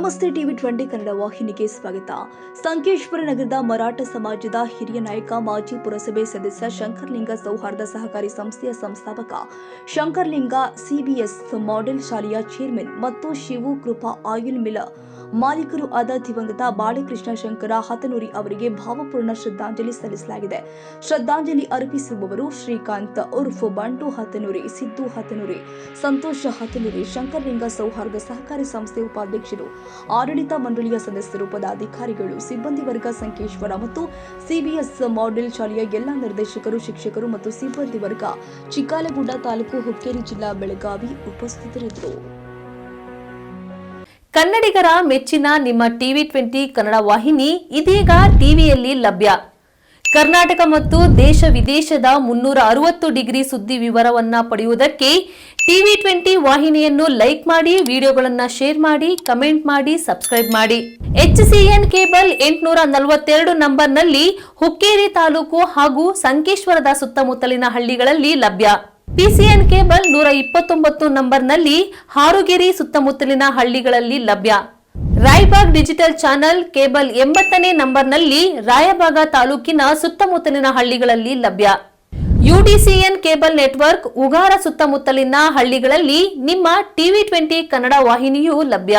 ನಮಸ್ತೆ ಟಿವಿ 20 ಕನ್ನಡ ವಾಹಿನಿಗೆ ಸ್ವಾಗತ. ಸಂಕೇಶ್ವರ ನಗರದ ಮರಾಠ ಸಮಾಜದ ಹಿರಿಯ ನಾಯಕ ಮಾಜಿ ಪುರಸಭೆ ಸದಸ್ಯ ಶಂಕರಲಿಂಗ ಸೌಹಾರ್ದ ಸಹಕಾರಿ ಸಂಸ್ಥೆಯ ಸಂಸ್ಥಾಪಕ ಶಂಕರಲಿಂಗ ಸಿಬಿಎಸ್ ಮಾಡೆಲ್ ಶಾಲೆಯ ಚೇರ್ಮನ್ ಮತ್ತು ಶಿವು ಕೃಪಾ ಆಯಿಲ್ ಮಿಲ್ ಮಾಲೀಕರು ಆದ ದಿವಂಗತ ಬಾಳಕೃಷ್ಣ ಶಂಕರ ಹತನೂರಿ ಅವರಿಗೆ ಭಾವಪೂರ್ಣ ಶ್ರದ್ಧಾಂಜಲಿ ಸಲ್ಲಿಸಲಾಗಿದೆ. ಶ್ರದ್ಧಾಂಜಲಿ ಅರ್ಪಿಸುವವರು ಶ್ರೀಕಾಂತ್ ಉರ್ಫ್ ಬಂಟು ಹತನೂರಿ, ಸಿದ್ದು ಹತನೂರಿ, ಸಂತೋಷ ಹತನೂರಿ, ಶಂಕರಲಿಂಗ ಸೌಹಾರ್ದ ಸಹಕಾರಿ ಸಂಸ್ಥೆ ಉಪಾಧ್ಯಕ್ಷರು, ಆಡಳಿತ ಮಂಡಳಿಯ ಸದಸ್ಯರು, ಪದಾಧಿಕಾರಿಗಳು, ಸಿಬ್ಬಂದಿ ವರ್ಗ, ಸಂಕೇಶ್ವರ ಮತ್ತು ಸಿಬಿಎಸ್ ಮಾಡೆಲ್ ಶಾಲೆಯ ಎಲ್ಲ ನಿರ್ದೇಶಕರು, ಶಿಕ್ಷಕರು ಮತ್ತು ಸಿಬ್ಬಂದಿ ವರ್ಗ, ಚಿಕ್ಕಲಗುಡ್ಡ ತಾಲೂಕು, ಹುಕ್ಕೇರಿ ಜಿಲ್ಲಾ, ಬೆಳಗಾವಿ ಉಪಸ್ಥಿತರಿದ್ದರು. ಕನ್ನಡಿಗರ ಮೆಚ್ಚಿನ ನಿಮ್ಮ ಟಿವಿ 20 ಕನ್ನಡ ವಾಹಿನಿ ಇದೀಗ ಟಿವಿಯಲ್ಲಿ ಲಭ್ಯ. ಕರ್ನಾಟಕ ಮತ್ತು ದೇಶ ವಿದೇಶದ 360 ಡಿಗ್ರಿ ಸುದ್ದಿ ವಿವರವನ್ನ ಪಡೆಯುವುದಕ್ಕೆ ಟಿವಿ 20 ವಾಹಿನಿಯನ್ನು ಲೈಕ್ ಮಾಡಿ, ವಿಡಿಯೋಗಳನ್ನು ಶೇರ್ ಮಾಡಿ, ಕಮೆಂಟ್ ಮಾಡಿ, ಸಬ್ಸ್ಕ್ರೈಬ್ ಮಾಡಿ. HCN ಕೇಬಲ್ 842 ನಂಬರ್ನಲ್ಲಿ ಹುಕ್ಕೇರಿ ತಾಲೂಕು ಹಾಗೂ ಸಂಕೇಶ್ವರದ ಸುತ್ತಮುತ್ತಲಿನ ಹಳ್ಳಿಗಳಲ್ಲಿ ಲಭ್ಯ. PCN ಕೇಬಲ್ 129 ನಂಬರ್ನಲ್ಲಿ ಹಾರುಗೆರೆ ಸುತ್ತಮುತ್ತಲಿನ ಹಳ್ಳಿಗಳಲ್ಲಿ ಲಭ್ಯ. ರಾಯಬಾಗ್ ಡಿಜಿಟಲ್ ಚಾನೆಲ್ ಕೇಬಲ್ 80ನೇ ನಂಬರ್ನಲ್ಲಿ ರಾಯಬಾಗ ತಾಲೂಕಿನ ಸುತ್ತಮುತ್ತಲಿನ ಹಳ್ಳಿಗಳಲ್ಲಿ ಲಭ್ಯ. UDCN ಕೇಬಲ್ ನೆಟ್ವರ್ಕ್ ಉಗಾರ ಸುತ್ತಮುತ್ತಲಿನ ಹಳ್ಳಿಗಳಲ್ಲಿ ನಿಮ್ಮ ಟಿವಿ 20 ಕನ್ನಡ ವಾಹಿನಿಯೂ ಲಭ್ಯ.